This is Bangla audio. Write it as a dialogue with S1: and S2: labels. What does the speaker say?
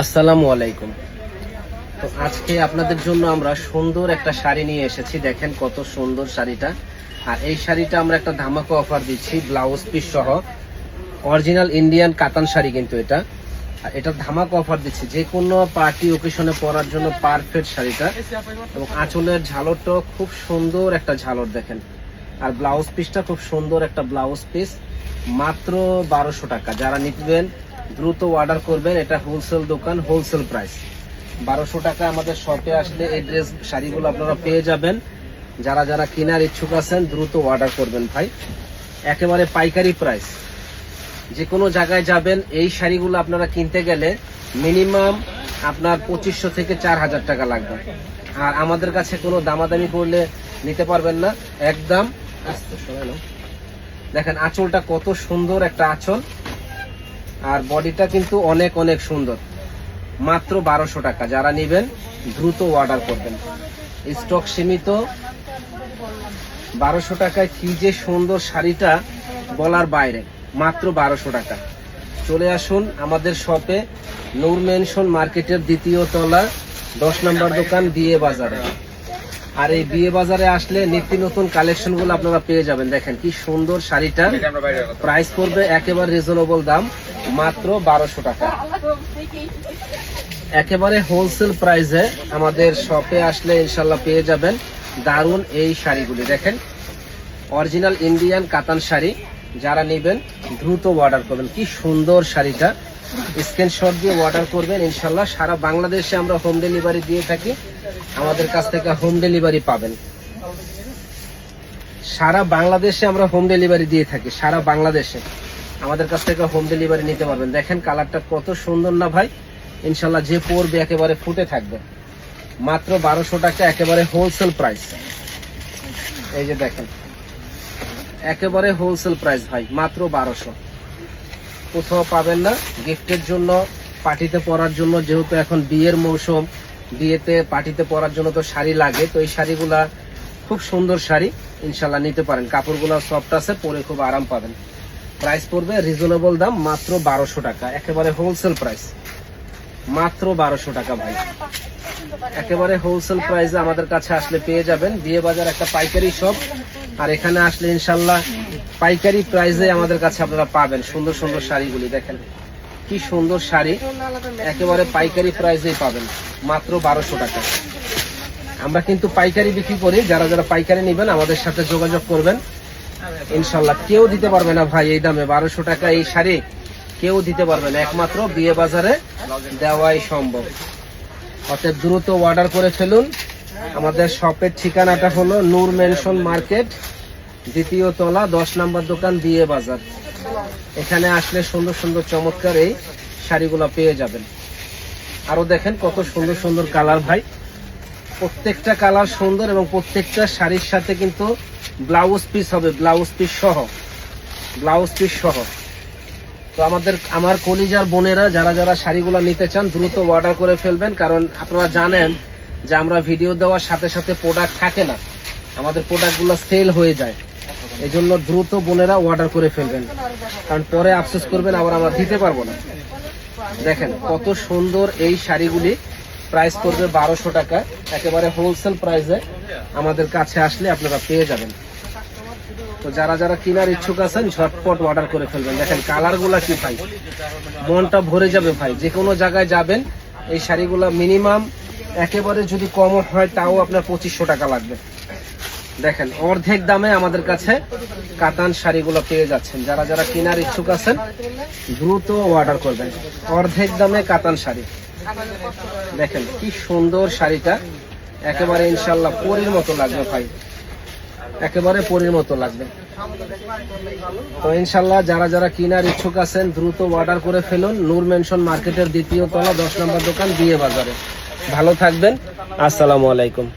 S1: আসসালামু আলাইকুম। তো আজকে আপনাদের জন্য আমরা সুন্দর একটা শাড়ি নিয়ে এসেছি। দেখেন কত সুন্দর শাড়িটা। আর এই শাড়িটা আমরা একটা ধামাকা অফার দিচ্ছি, ব্লাউজ পিস সহ। অরিজিনাল ইন্ডিয়ান কাতান শাড়ি কিন্তু এটা। আর এটা ধামাকা অফার দিচ্ছি, যে কোনো পার্টি ওকেশনে পরার জন্য পারফেক্ট শাড়িটা। এবং আঁচলের ঝালরটাও খুব সুন্দর একটা ঝালর দেখেন। আর ব্লাউজ পিসটা খুব সুন্দর একটা ব্লাউজ পিস, মাত্র 1200 টাকা। যারা নিবেন দ্রুত অর্ডার করবেন। এটা হোলসেল দোকান, হোলসেল প্রাইস 1200 টাকা। আমাদের শপে আসলে এই ড্রেস শাড়িগুলো আপনারা পেয়ে যাবেন। যারা যারা কেনার ইচ্ছুক আছেন দ্রুত অর্ডার করবেন ভাই, একেবারে পাইকারি প্রাইস। যে কোনো জায়গায় যাবেন এই শাড়িগুলো আপনারা কিনতে গেলে মিনিমাম আপনার 2500 থেকে 4000 টাকা লাগবে। আর আমাদের কাছে কোনো দামাদামি করলে নিতে পারবেন না, একদম। দেখেন আঁচলটা কত সুন্দর একটা আঁচল, আর বডিটা কিন্তু অনেক অনেক সুন্দর। মাত্র 1200 টাকা। যারা নেবেন দ্রুত অর্ডার করবেন, স্টক সীমিত। 1200 টাকায় কি যে সুন্দর শাড়িটা বলার বাইরে, মাত্র 1200 টাকা। চলে আসুন আমাদের শপে, নূর মেনশন মার্কেটের 2য় তলা, 10 নম্বর দোকান, বিয়ে বাজারে। আর এই বিয়ে বাজারে আসলে নিত্য নতুন কালেকশন গুলো আপনারা পেয়ে যাবেন। দেখেন কি সুন্দর শাড়িটা, প্রাইস করবে একেবারে রিজনেবল দাম, মাত্র 1200 টাকা। একেবারে হোলসেল প্রাইসে আমাদের শপে আসলে ইনশাল্লাহ পেয়ে যাবেন দারুন এই শাড়িগুলি। দেখেন অরিজিনাল ইন্ডিয়ান কাতান শাড়ি। যারা নেবেন দ্রুত অর্ডার করবেন। কি সুন্দর শাড়িটা, স্ক্রিনশট দিয়ে অর্ডার করবেন। ইনশাল্লাহ সারা বাংলাদেশে আমরা হোম ডেলিভারি দিয়ে থাকি। আমাদের কাছ থেকে হোম ডেলিভারি পাবেন। সারা বাংলাদেশে আমরা হোম ডেলিভারি দিয়ে থাকি, সারা বাংলাদেশে আমাদের কাছ থেকে হোম ডেলিভারি নিতে পারবেন। দেখেন কালারটা কত সুন্দর না ভাই, ইনশাল্লাহ যে পরবে একেবারে ফুটে থাকবে। মাত্র 1200 টাকা, একেবারে হোলসেল প্রাইস। এই যে দেখেন একেবারে হোলসেল প্রাইস ভাই, মাত্র 1200। কোথাও পাবেন না। গিফটের জন্য, পার্টিতে পরার জন্য, যেহেতু এখন বিয়ের মৌসুম, বিয়েতে পার্টিতে পরার জন্য তো শাড়ি লাগে। তো এই শাড়িগুলা খুব সুন্দর শাড়ি, ইনশাল্লাহ নিতে পারেন। কাপড়গুলো সফট আছে, পরে খুব আরাম পাবেন। প্রাইস পড়বে রিজনেবল দাম, মাত্র 1200 টাকা, একেবারে হোলসেল প্রাইস, মাত্র 1200 টাকা ভাই। একেবারে হোলসেল প্রাইসে আমাদের কাছে আসলে পেয়ে যাবেন। বিয়ে বাজার একটা পাইকারি শপ, আর এখানে আসলে ইনশাল্লাহ পাইকারি প্রাইসে আমাদের কাছে আপনারা পাবেন সুন্দর সুন্দর শাড়িগুলি। দেখেন কি সুন্দর শাড়ি, একেবারে পাইকারি প্রাইসেই পাবেন, মাত্র 1200 টাকা। আমরা কিন্তু পাইকারি বিক্রি করি। যারা যারা পাইকারি নেবেন আমাদের সাথে যোগাযোগ করবেন। ইনশাল্লাহ কেউ দিতে পারবে না ভাই এই দামে। 1200 টাকা এই শাড়ি কেউ দিতে পারবে না, একমাত্র বিয়ে বাজারে দেওয়াই সম্ভব। অতএব দ্রুত অর্ডার করে ফেলুন। আমাদের শপের ঠিকানাটা হলো নূর মেনশন মার্কেট, 2য় তলা, 10 নম্বর দোকান, বিয়ে বাজার। এখানে আসলে সুন্দর সুন্দর চমৎকার এই শাড়িগুলো পেয়ে যাবেন। আরো দেখেন কত সুন্দর সুন্দর কালার ভাই, প্রত্যেকটা কালার সুন্দর, এবং প্রত্যেকটা শাড়ির সাথে কিন্তু ব্লাউজ পিস হবে, ব্লাউজ পিস সহ, ব্লাউজ পিস সহ। তো আমার কলিজার বোনেরা যারা যারা শাড়িগুলো নিতে চান দ্রুত অর্ডার করে ফেলবেন। কারণ আপনারা জানেন যে আমরা ভিডিও দেওয়ার সাথে সাথে প্রোডাক্ট থাকে না, আমাদের প্রোডাক্টগুলো সেল হয়ে যায়। এই জন্য দ্রুত বোনেরা অর্ডার করে ফেলবেন, কারণ পরে আফসোস করবেন আবার আমরা দিতে পারবো না। দেখেন কত সুন্দর এই শাড়িগুলি, প্রাইস করবে 1200 টাকা, একেবারে হোলসেল প্রাইসে আমাদের কাছে আসলে আপনারা পেয়ে যাবেন। তো যারা যারা কেনার ইচ্ছুক আছেন ঝটপট অর্ডার করে ফেলবেন। দেখেন কালার গুলা কি ভাই, মনটা ভরে যাবে ভাই। যে কোনো জায়গায় যাবেন এই শাড়িগুলা মিনিমাম একেবারে যদি কম হয় তাও আপনার 2500 টাকা লাগবে। দেখেন অর্ধেক দামে আমাদের কাছে কাতান শাড়িগুলো পেয়ে যাচ্ছেন। যারা যারা কেনার ইচ্ছুক আছেন দ্রুত অর্ডার করবেন। অর্ধেক দামে কাতান শাড়ি। দেখেন কি সুন্দর শাড়িটা, একেবারে ইনশাল্লাহ পরীর মতো লাগবে ভাই, একেবারে পরীর মতো লাগবে। তো ইনশাল্লাহ যারা যারা কেনার ইচ্ছুক আছেন দ্রুত অর্ডার করে ফেলুন। নূর মেনশন মার্কেটের 2য় তলা, 10 নম্বর দোকান, বিয়ে বাজারে। ভালো থাকবেন, আসসালামু আলাইকুম।